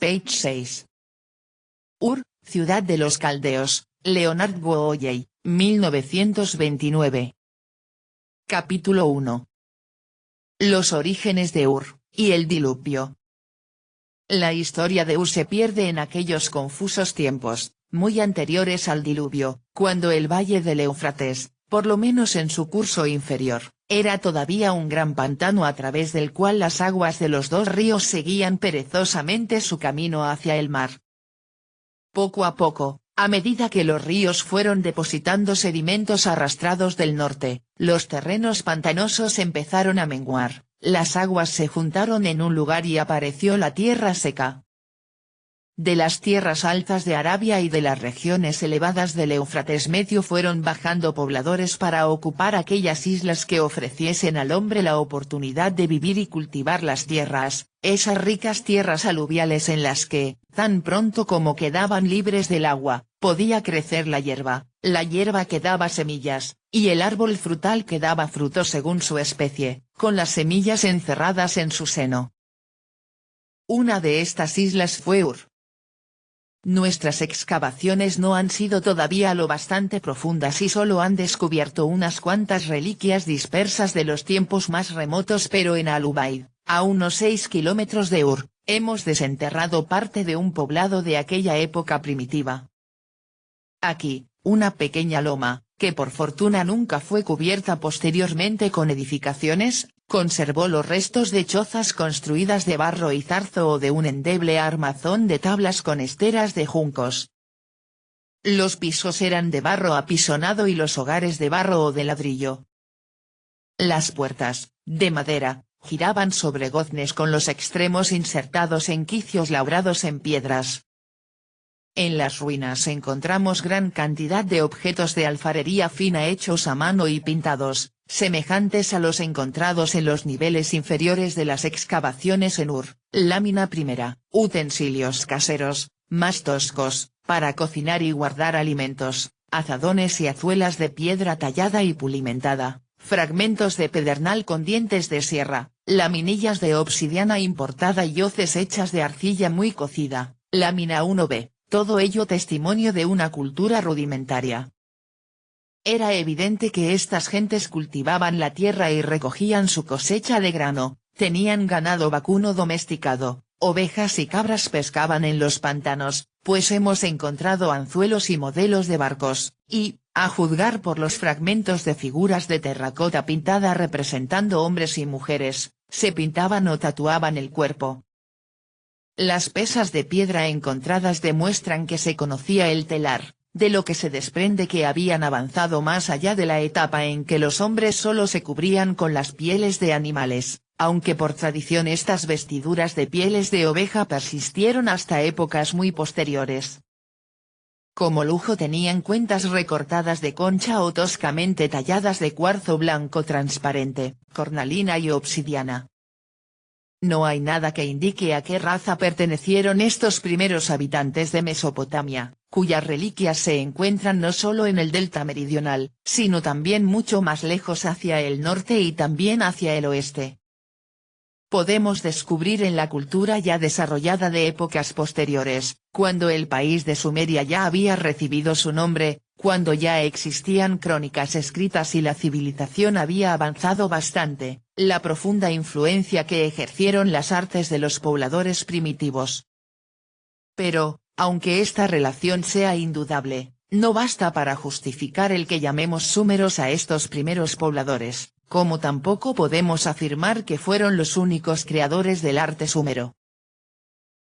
Page 6. Ur, ciudad de los caldeos, Leonard Wooley, 1929. Capítulo 1. Los orígenes de Ur, y el diluvio. La historia de Ur se pierde en aquellos confusos tiempos, muy anteriores al diluvio, cuando el valle del Éufrates, por lo menos en su curso inferior, era todavía un gran pantano a través del cual las aguas de los dos ríos seguían perezosamente su camino hacia el mar. Poco a poco, a medida que los ríos fueron depositando sedimentos arrastrados del norte, los terrenos pantanosos empezaron a menguar, las aguas se juntaron en un lugar y apareció la tierra seca. De las tierras altas de Arabia y de las regiones elevadas del Éufrates medio fueron bajando pobladores para ocupar aquellas islas que ofreciesen al hombre la oportunidad de vivir y cultivar las tierras, esas ricas tierras aluviales en las que, tan pronto como quedaban libres del agua, podía crecer la hierba que daba semillas, y el árbol frutal que daba frutos según su especie, con las semillas encerradas en su seno. Una de estas islas fue Ur. Nuestras excavaciones no han sido todavía lo bastante profundas y solo han descubierto unas cuantas reliquias dispersas de los tiempos más remotos, pero en Al-Ubaid, a unos 6 kilómetros de Ur, hemos desenterrado parte de un poblado de aquella época primitiva. Aquí, una pequeña loma, que por fortuna nunca fue cubierta posteriormente con edificaciones, conservó los restos de chozas construidas de barro y zarzo o de un endeble armazón de tablas con esteras de juncos. Los pisos eran de barro apisonado y los hogares de barro o de ladrillo. Las puertas, de madera, giraban sobre goznes con los extremos insertados en quicios labrados en piedras. En las ruinas encontramos gran cantidad de objetos de alfarería fina hechos a mano y pintados, semejantes a los encontrados en los niveles inferiores de las excavaciones en Ur, lámina primera, utensilios caseros, más toscos, para cocinar y guardar alimentos, azadones y azuelas de piedra tallada y pulimentada, fragmentos de pedernal con dientes de sierra, laminillas de obsidiana importada y hoces hechas de arcilla muy cocida, lámina 1b. Todo ello testimonio de una cultura rudimentaria. Era evidente que estas gentes cultivaban la tierra y recogían su cosecha de grano, tenían ganado vacuno domesticado, ovejas y cabras pescaban en los pantanos, pues hemos encontrado anzuelos y modelos de barcos, y, a juzgar por los fragmentos de figuras de terracota pintada representando hombres y mujeres, se pintaban o tatuaban el cuerpo. Las pesas de piedra encontradas demuestran que se conocía el telar, de lo que se desprende que habían avanzado más allá de la etapa en que los hombres solo se cubrían con las pieles de animales, aunque por tradición estas vestiduras de pieles de oveja persistieron hasta épocas muy posteriores. Como lujo tenían cuentas recortadas de concha o toscamente talladas de cuarzo blanco transparente, cornalina y obsidiana. No hay nada que indique a qué raza pertenecieron estos primeros habitantes de Mesopotamia, cuyas reliquias se encuentran no solo en el delta meridional, sino también mucho más lejos hacia el norte y también hacia el oeste. Podemos descubrir en la cultura ya desarrollada de épocas posteriores, cuando el país de Sumeria ya había recibido su nombre, cuando ya existían crónicas escritas y la civilización había avanzado bastante, la profunda influencia que ejercieron las artes de los pobladores primitivos. Pero, aunque esta relación sea indudable, no basta para justificar el que llamemos súmeros a estos primeros pobladores, como tampoco podemos afirmar que fueron los únicos creadores del arte súmero.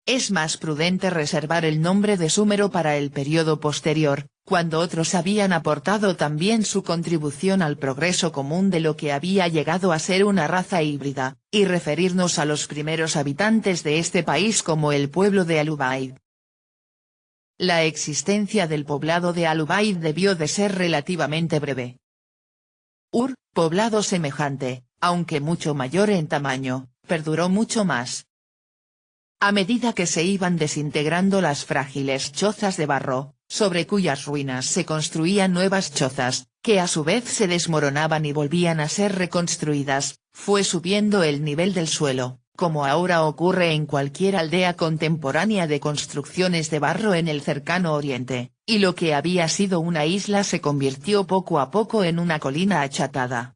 Es más prudente reservar el nombre de súmero para el periodo posterior, cuando otros habían aportado también su contribución al progreso común de lo que había llegado a ser una raza híbrida, y referirnos a los primeros habitantes de este país como el pueblo de Al-Ubaid. La existencia del poblado de Al-Ubaid debió de ser relativamente breve. Ur, poblado semejante, aunque mucho mayor en tamaño, perduró mucho más. A medida que se iban desintegrando las frágiles chozas de barro, sobre cuyas ruinas se construían nuevas chozas, que a su vez se desmoronaban y volvían a ser reconstruidas, fue subiendo el nivel del suelo, como ahora ocurre en cualquier aldea contemporánea de construcciones de barro en el cercano Oriente, y lo que había sido una isla se convirtió poco a poco en una colina achatada.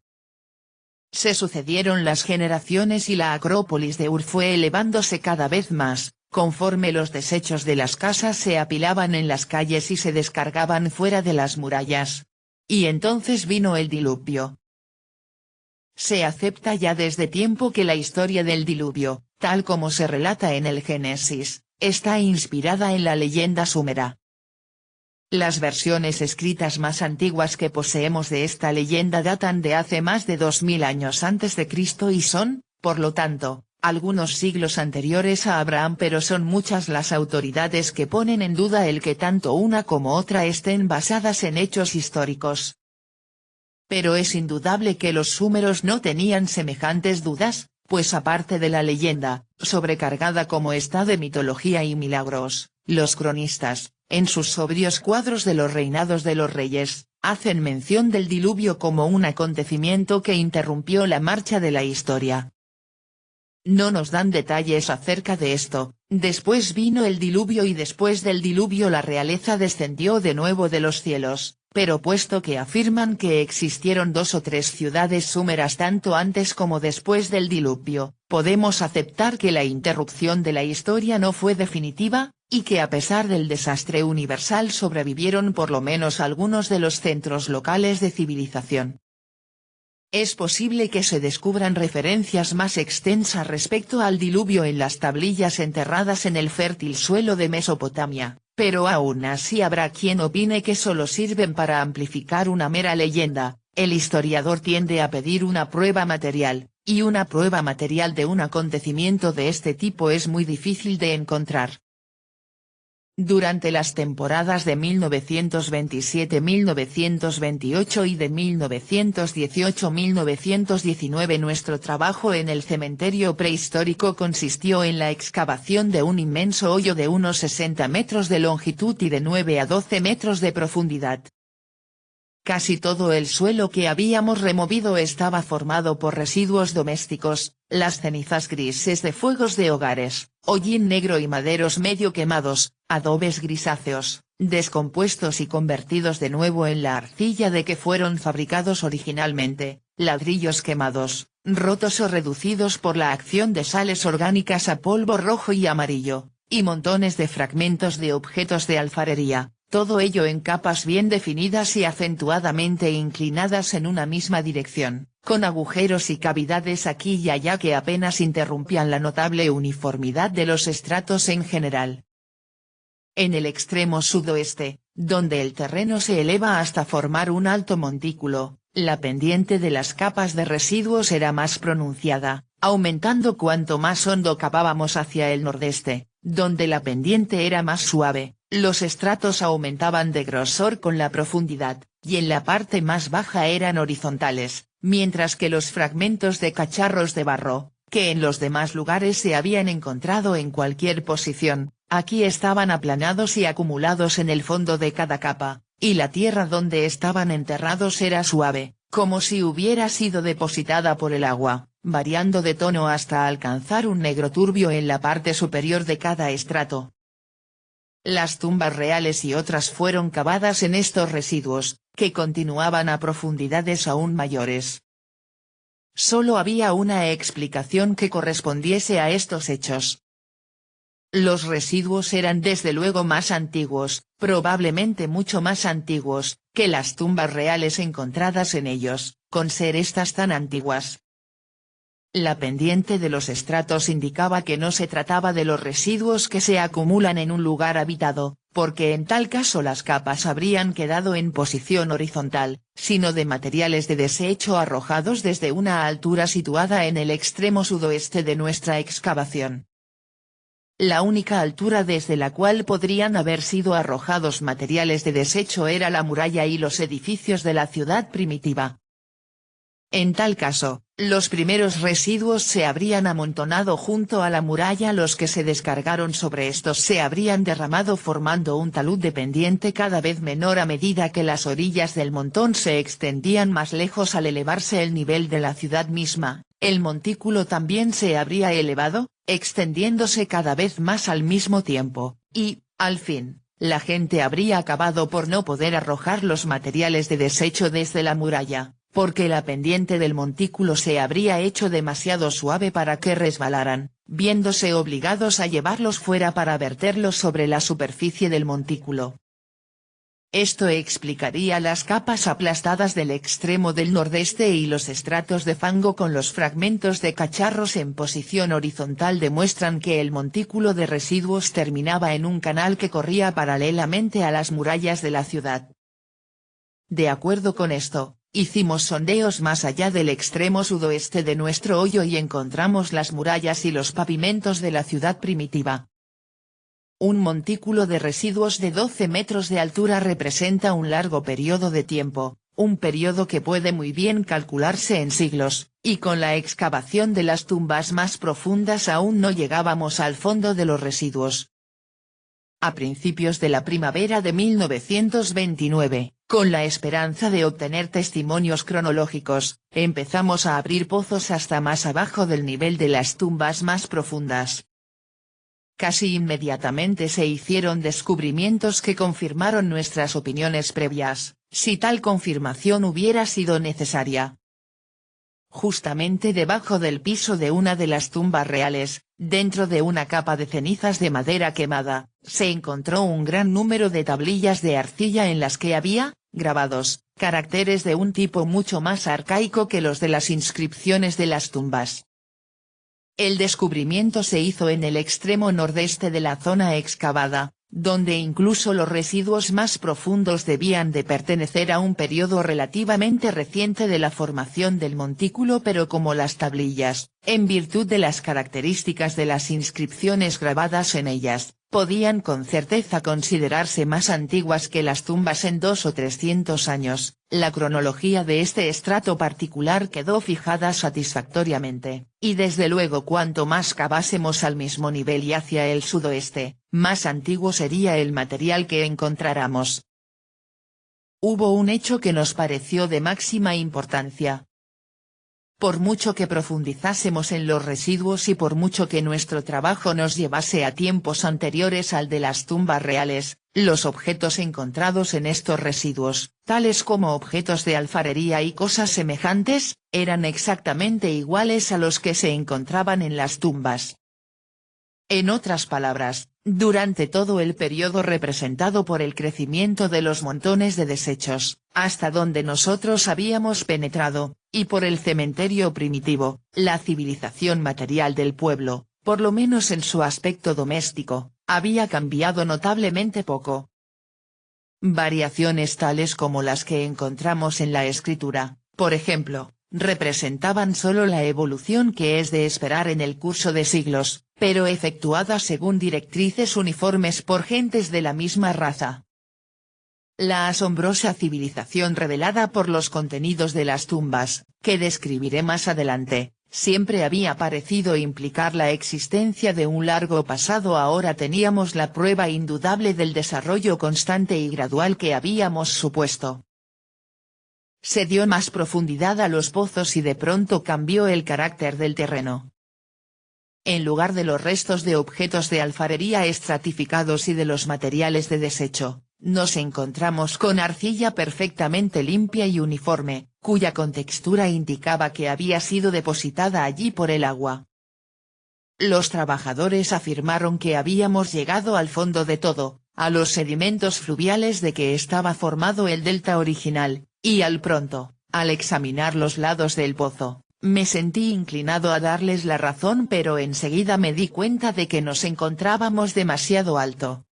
Se sucedieron las generaciones y la acrópolis de Ur fue elevándose cada vez más, conforme los desechos de las casas se apilaban en las calles y se descargaban fuera de las murallas. Y entonces vino el diluvio. Se acepta ya desde tiempo que la historia del diluvio, tal como se relata en el Génesis, está inspirada en la leyenda sumera. Las versiones escritas más antiguas que poseemos de esta leyenda datan de hace más de 2000 años antes de Cristo y son, por lo tanto, algunos siglos anteriores a Abraham, pero son muchas las autoridades que ponen en duda el que tanto una como otra estén basadas en hechos históricos. Pero es indudable que los súmeros no tenían semejantes dudas, pues aparte de la leyenda, sobrecargada como está de mitología y milagros, los cronistas, en sus sobrios cuadros de los reinados de los reyes, hacen mención del diluvio como un acontecimiento que interrumpió la marcha de la historia. No nos dan detalles acerca de esto. Después vino el diluvio y después del diluvio la realeza descendió de nuevo de los cielos, pero puesto que afirman que existieron 2 o 3 ciudades súmeras tanto antes como después del diluvio, podemos aceptar que la interrupción de la historia no fue definitiva, y que a pesar del desastre universal sobrevivieron por lo menos algunos de los centros locales de civilización. Es posible que se descubran referencias más extensas respecto al diluvio en las tablillas enterradas en el fértil suelo de Mesopotamia, pero aún así habrá quien opine que solo sirven para amplificar una mera leyenda. El historiador tiende a pedir una prueba material, y una prueba material de un acontecimiento de este tipo es muy difícil de encontrar. Durante las temporadas de 1927-1928 y de 1918-1919 nuestro trabajo en el cementerio prehistórico consistió en la excavación de un inmenso hoyo de unos 60 metros de longitud y de 9 a 12 metros de profundidad. Casi todo el suelo que habíamos removido estaba formado por residuos domésticos, las cenizas grises de fuegos de hogares, hollín negro y maderos medio quemados, adobes grisáceos, descompuestos y convertidos de nuevo en la arcilla de que fueron fabricados originalmente, ladrillos quemados, rotos o reducidos por la acción de sales orgánicas a polvo rojo y amarillo, y montones de fragmentos de objetos de alfarería. Todo ello en capas bien definidas y acentuadamente inclinadas en una misma dirección, con agujeros y cavidades aquí y allá que apenas interrumpían la notable uniformidad de los estratos en general. En el extremo sudoeste, donde el terreno se eleva hasta formar un alto montículo, la pendiente de las capas de residuos era más pronunciada, aumentando cuanto más hondo cavábamos hacia el nordeste, donde la pendiente era más suave. Los estratos aumentaban de grosor con la profundidad, y en la parte más baja eran horizontales, mientras que los fragmentos de cacharros de barro, que en los demás lugares se habían encontrado en cualquier posición, aquí estaban aplanados y acumulados en el fondo de cada capa, y la tierra donde estaban enterrados era suave, como si hubiera sido depositada por el agua, variando de tono hasta alcanzar un negro turbio en la parte superior de cada estrato. Las tumbas reales y otras fueron cavadas en estos residuos, que continuaban a profundidades aún mayores. Solo había una explicación que correspondiese a estos hechos. Los residuos eran desde luego más antiguos, probablemente mucho más antiguos, que las tumbas reales encontradas en ellos, con ser estas tan antiguas. La pendiente de los estratos indicaba que no se trataba de los residuos que se acumulan en un lugar habitado, porque en tal caso las capas habrían quedado en posición horizontal, sino de materiales de desecho arrojados desde una altura situada en el extremo sudoeste de nuestra excavación. La única altura desde la cual podrían haber sido arrojados materiales de desecho era la muralla y los edificios de la ciudad primitiva. En tal caso, los primeros residuos se habrían amontonado junto a la muralla, los que se descargaron sobre estos se habrían derramado formando un talud de pendiente cada vez menor a medida que las orillas del montón se extendían más lejos al elevarse el nivel de la ciudad misma, el montículo también se habría elevado, extendiéndose cada vez más al mismo tiempo, y, al fin, la gente habría acabado por no poder arrojar los materiales de desecho desde la muralla, porque la pendiente del montículo se habría hecho demasiado suave para que resbalaran, viéndose obligados a llevarlos fuera para verterlos sobre la superficie del montículo. Esto explicaría las capas aplastadas del extremo del nordeste y los estratos de fango con los fragmentos de cacharros en posición horizontal demuestran que el montículo de residuos terminaba en un canal que corría paralelamente a las murallas de la ciudad. De acuerdo con esto, hicimos sondeos más allá del extremo sudoeste de nuestro hoyo y encontramos las murallas y los pavimentos de la ciudad primitiva. Un montículo de residuos de 12 metros de altura representa un largo periodo de tiempo, un periodo que puede muy bien calcularse en siglos, y con la excavación de las tumbas más profundas aún no llegábamos al fondo de los residuos. A principios de la primavera de 1929, con la esperanza de obtener testimonios cronológicos, empezamos a abrir pozos hasta más abajo del nivel de las tumbas más profundas. Casi inmediatamente se hicieron descubrimientos que confirmaron nuestras opiniones previas, si tal confirmación hubiera sido necesaria. Justamente debajo del piso de una de las tumbas reales, dentro de una capa de cenizas de madera quemada, se encontró un gran número de tablillas de arcilla en las que había, grabados, caracteres de un tipo mucho más arcaico que los de las inscripciones de las tumbas. El descubrimiento se hizo en el extremo nordeste de la zona excavada, donde incluso los residuos más profundos debían de pertenecer a un periodo relativamente reciente de la formación del montículo, pero como las tablillas, en virtud de las características de las inscripciones grabadas en ellas, podían con certeza considerarse más antiguas que las tumbas en 200 o 300 años, la cronología de este estrato particular quedó fijada satisfactoriamente, y desde luego cuanto más cavásemos al mismo nivel y hacia el sudoeste, más antiguo sería el material que encontráramos. Hubo un hecho que nos pareció de máxima importancia. Por mucho que profundizásemos en los residuos y por mucho que nuestro trabajo nos llevase a tiempos anteriores al de las tumbas reales, los objetos encontrados en estos residuos, tales como objetos de alfarería y cosas semejantes, eran exactamente iguales a los que se encontraban en las tumbas. En otras palabras, durante todo el periodo representado por el crecimiento de los montones de desechos, hasta donde nosotros habíamos penetrado, y por el cementerio primitivo, la civilización material del pueblo, por lo menos en su aspecto doméstico, había cambiado notablemente poco. Variaciones tales como las que encontramos en la escritura, por ejemplo, representaban solo la evolución que es de esperar en el curso de siglos, pero efectuada según directrices uniformes por gentes de la misma raza. La asombrosa civilización revelada por los contenidos de las tumbas, que describiré más adelante, siempre había parecido implicar la existencia de un largo pasado. Ahora teníamos la prueba indudable del desarrollo constante y gradual que habíamos supuesto. Se dio más profundidad a los pozos y de pronto cambió el carácter del terreno. En lugar de los restos de objetos de alfarería estratificados y de los materiales de desecho, nos encontramos con arcilla perfectamente limpia y uniforme, cuya contextura indicaba que había sido depositada allí por el agua. Los trabajadores afirmaron que habíamos llegado al fondo de todo, a los sedimentos fluviales de que estaba formado el delta original, y al pronto, al examinar los lados del pozo, me sentí inclinado a darles la razón, pero enseguida me di cuenta de que nos encontrábamos demasiado alto.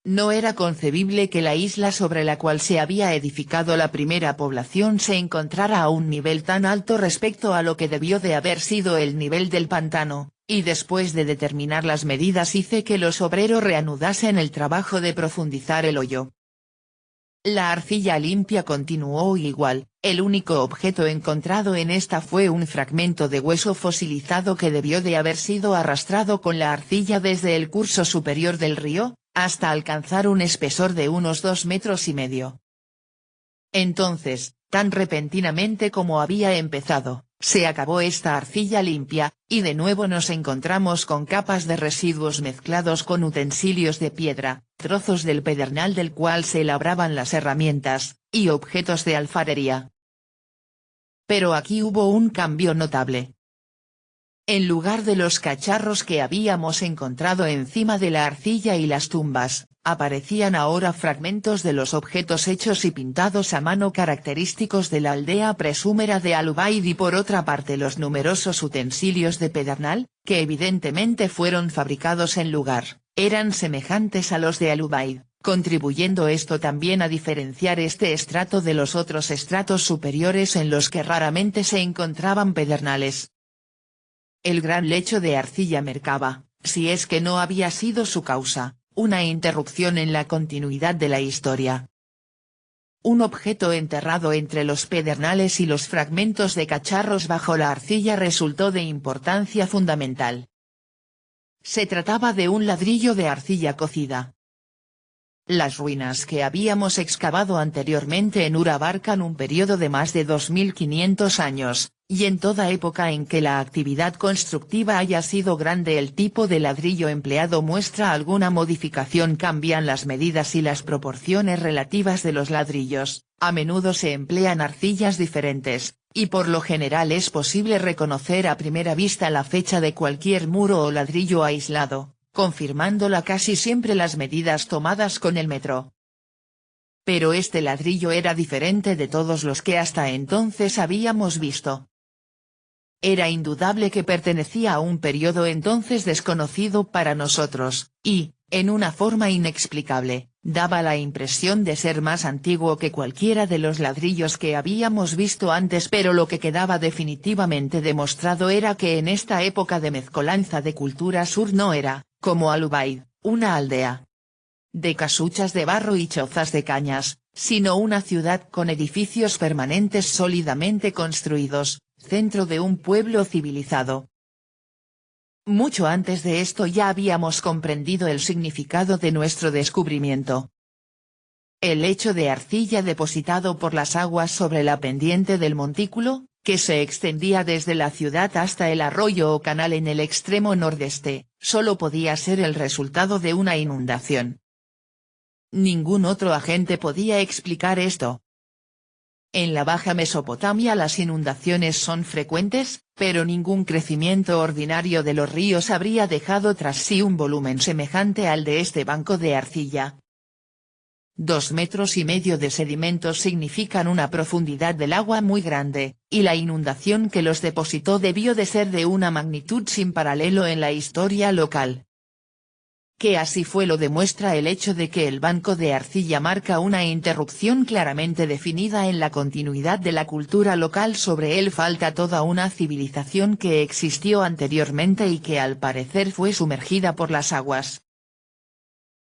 No era concebible que la isla sobre la cual se había edificado la primera población se encontrara a un nivel tan alto respecto a lo que debió de haber sido el nivel del pantano, y después de determinar las medidas hice que los obreros reanudasen el trabajo de profundizar el hoyo. La arcilla limpia continuó igual, el único objeto encontrado en esta fue un fragmento de hueso fosilizado que debió de haber sido arrastrado con la arcilla desde el curso superior del río, hasta alcanzar un espesor de unos 2,5 metros. Entonces, tan repentinamente como había empezado, Se acabó esta arcilla limpia, y de nuevo nos encontramos con capas de residuos mezclados con utensilios de piedra, trozos del pedernal del cual se labraban las herramientas, y objetos de alfarería. Pero aquí hubo un cambio notable. En lugar de los cacharros que habíamos encontrado encima de la arcilla y las tumbas, aparecían ahora fragmentos de los objetos hechos y pintados a mano característicos de la aldea presúmera de Al-Ubaid y por otra parte los numerosos utensilios de pedernal, que evidentemente fueron fabricados en lugar, eran semejantes a los de Al-Ubaid, contribuyendo esto también a diferenciar este estrato de los otros estratos superiores en los que raramente se encontraban pedernales. El gran lecho de arcilla marcaba, si es que no había sido su causa, una interrupción en la continuidad de la historia. Un objeto enterrado entre los pedernales y los fragmentos de cacharros bajo la arcilla resultó de importancia fundamental. Se trataba de un ladrillo de arcilla cocida. Las ruinas que habíamos excavado anteriormente en Ur abarcan un periodo de más de 2500 años, y en toda época en que la actividad constructiva haya sido grande el tipo de ladrillo empleado muestra alguna modificación. Cambian las medidas y las proporciones relativas de los ladrillos, a menudo se emplean arcillas diferentes, y por lo general es posible reconocer a primera vista la fecha de cualquier muro o ladrillo aislado, confirmándola casi siempre las medidas tomadas con el metro. Pero este ladrillo era diferente de todos los que hasta entonces habíamos visto. Era indudable que pertenecía a un periodo entonces desconocido para nosotros, y, en una forma inexplicable, daba la impresión de ser más antiguo que cualquiera de los ladrillos que habíamos visto antes, pero lo que quedaba definitivamente demostrado era que en esta época de mezcolanza de culturas Ur no era, como Al-Ubaid, una aldea de casuchas de barro y chozas de cañas, sino una ciudad con edificios permanentes sólidamente construidos, centro de un pueblo civilizado. Mucho antes de esto ya habíamos comprendido el significado de nuestro descubrimiento. El lecho de arcilla depositado por las aguas sobre la pendiente del montículo, que se extendía desde la ciudad hasta el arroyo o canal en el extremo nordeste, solo podía ser el resultado de una inundación. Ningún otro agente podía explicar esto. En la Baja Mesopotamia las inundaciones son frecuentes, pero ningún crecimiento ordinario de los ríos habría dejado tras sí un volumen semejante al de este banco de arcilla. 2,5 metros de sedimentos significan una profundidad del agua muy grande, y la inundación que los depositó debió de ser de una magnitud sin paralelo en la historia local. Que así fue lo demuestra el hecho de que el banco de arcilla marca una interrupción claramente definida en la continuidad de la cultura local. Sobre él falta toda una civilización que existió anteriormente y que al parecer fue sumergida por las aguas.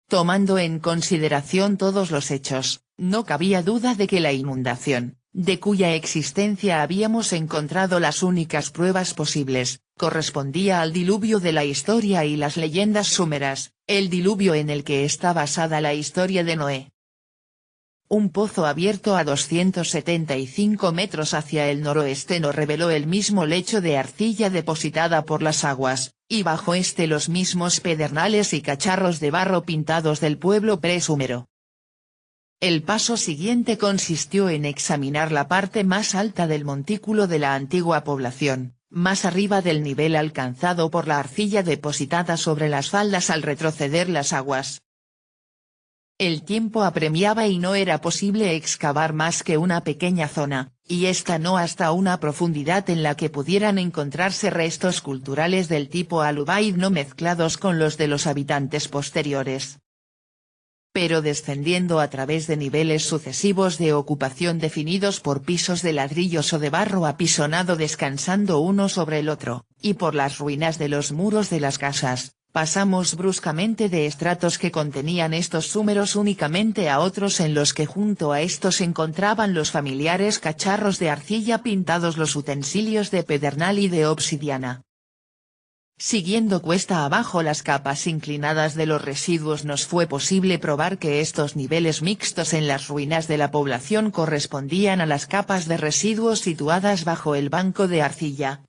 Tomando en consideración todos los hechos, no cabía duda de que la inundación, de cuya existencia habíamos encontrado las únicas pruebas posibles, correspondía al diluvio de la historia y las leyendas sumeras, el diluvio en el que está basada la historia de Noé. Un pozo abierto a 275 metros hacia el noroeste nos reveló el mismo lecho de arcilla depositada por las aguas, y bajo este los mismos pedernales y cacharros de barro pintados del pueblo presúmero. El paso siguiente consistió en examinar la parte más alta del montículo de la antigua población, más arriba del nivel alcanzado por la arcilla depositada sobre las faldas al retroceder las aguas. El tiempo apremiaba y no era posible excavar más que una pequeña zona, y esta no hasta una profundidad en la que pudieran encontrarse restos culturales del tipo Al-Ubaid no mezclados con los de los habitantes posteriores. Pero descendiendo a través de niveles sucesivos de ocupación definidos por pisos de ladrillos o de barro apisonado descansando uno sobre el otro, y por las ruinas de los muros de las casas, pasamos bruscamente de estratos que contenían estos súmeros únicamente a otros en los que junto a estos se encontraban los familiares cacharros de arcilla pintados, los utensilios de pedernal y de obsidiana. Siguiendo cuesta abajo las capas inclinadas de los residuos nos fue posible probar que estos niveles mixtos en las ruinas de la población correspondían a las capas de residuos situadas bajo el banco de arcilla.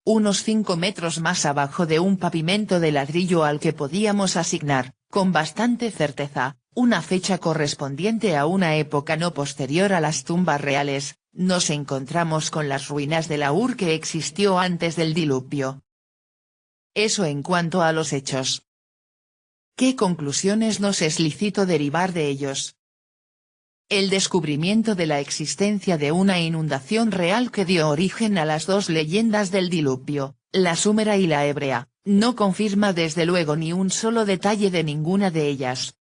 Unos 5 metros más abajo de un pavimento de ladrillo al que podíamos asignar, con bastante certeza, una fecha correspondiente a una época no posterior a las tumbas reales, nos encontramos con las ruinas de la Ur que existió antes del diluvio. Eso en cuanto a los hechos. ¿Qué conclusiones nos es lícito derivar de ellos? El descubrimiento de la existencia de una inundación real que dio origen a las dos leyendas del diluvio, la súmera y la hebrea, no confirma desde luego ni un solo detalle de ninguna de ellas.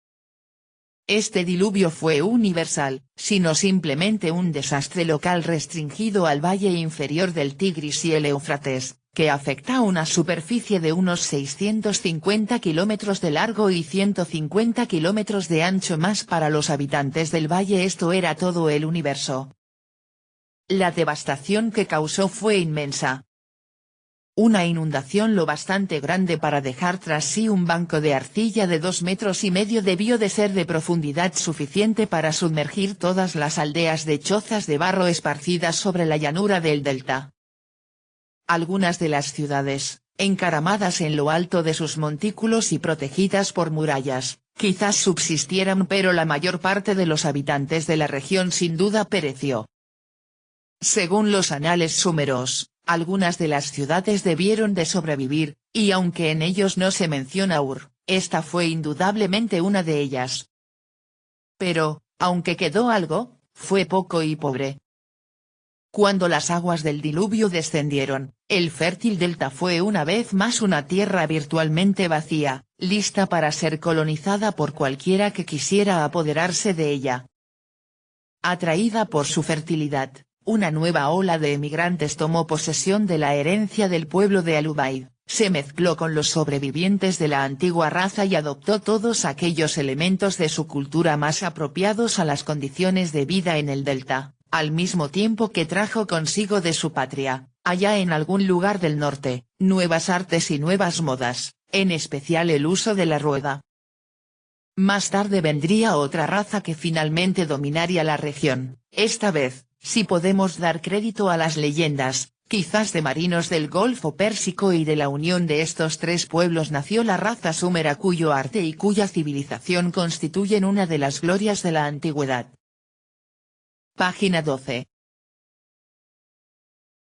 Este diluvio fue universal, sino simplemente un desastre local restringido al valle inferior del Tigris y el Éufrates, que afecta a una superficie de unos 650 kilómetros de largo y 150 kilómetros de ancho más para los habitantes del valle. Esto era todo el universo. La devastación que causó fue inmensa. Una inundación lo bastante grande para dejar tras sí un banco de arcilla de 2,5 metros debió de ser de profundidad suficiente para sumergir todas las aldeas de chozas de barro esparcidas sobre la llanura del delta. Algunas de las ciudades, encaramadas en lo alto de sus montículos y protegidas por murallas, quizás subsistieran, pero la mayor parte de los habitantes de la región sin duda pereció. Según los anales súmeros, algunas de las ciudades debieron de sobrevivir, y aunque en ellos no se menciona Ur, esta fue indudablemente una de ellas. Pero, aunque quedó algo, fue poco y pobre. Cuando las aguas del diluvio descendieron, el fértil delta fue una vez más una tierra virtualmente vacía, lista para ser colonizada por cualquiera que quisiera apoderarse de ella. Atraída por su fertilidad, una nueva ola de emigrantes tomó posesión de la herencia del pueblo de Al-Ubaid, se mezcló con los sobrevivientes de la antigua raza y adoptó todos aquellos elementos de su cultura más apropiados a las condiciones de vida en el delta, al mismo tiempo que trajo consigo de su patria, allá en algún lugar del norte, nuevas artes y nuevas modas, en especial el uso de la rueda. Más tarde vendría otra raza que finalmente dominaría la región, esta vez, si podemos dar crédito a las leyendas, quizás de marinos del Golfo Pérsico, y de la unión de estos tres pueblos nació la raza súmera, cuyo arte y cuya civilización constituyen una de las glorias de la antigüedad. Página 12.